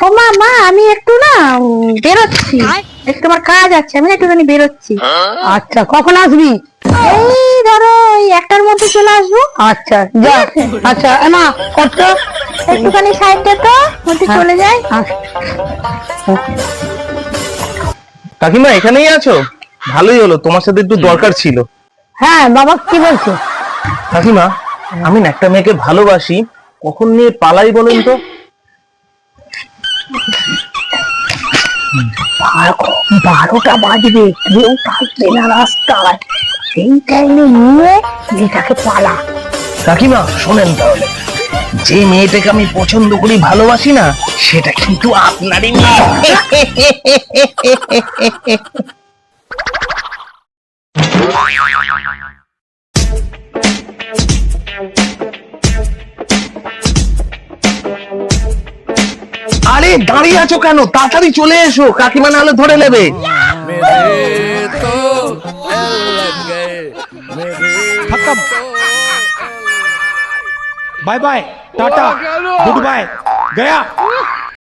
ও মা মা আমি একটু না বেরোচ্ছি, একটু আমার কাজ আছে, আমি একটুখানি বেরোচ্ছি। আচ্ছা, কখন আসবি? এই ধরো এই 1টার মধ্যে চলে আসবো। আচ্ছা যা। আচ্ছা মা কত? একটুখানি সাইডটা তো মধ্যে চলে যাই। কাকিমা এখানেই আছো? ভালোই হলো, তোমার সাথে একটু দরকার ছিল। হ্যাঁ বাবা, কি বলছো? কাকিমা, আমি না একটা মেয়েকে ভালোবাসি, কখন নিয়ে পালাই বলেন তো? 12টা বাজবে, কেউ থাকবে না রাস্তায়, সেই টাইমে নিয়ে মেয়েটাকে পালা। কাকিমা শোনেন তাহলে, যে মেয়েটাকে আমি পছন্দ করি ভালোবাসি না, সেটা কিন্তু আপনারই মেয়ে। আরে দাঁড়িয়ে আছো কেন? তাড়াতাড়ি চলে এসো, কাকিমা নাহলে ধরে নেবে। खत्म। Bye bye, tata, good bye, गया।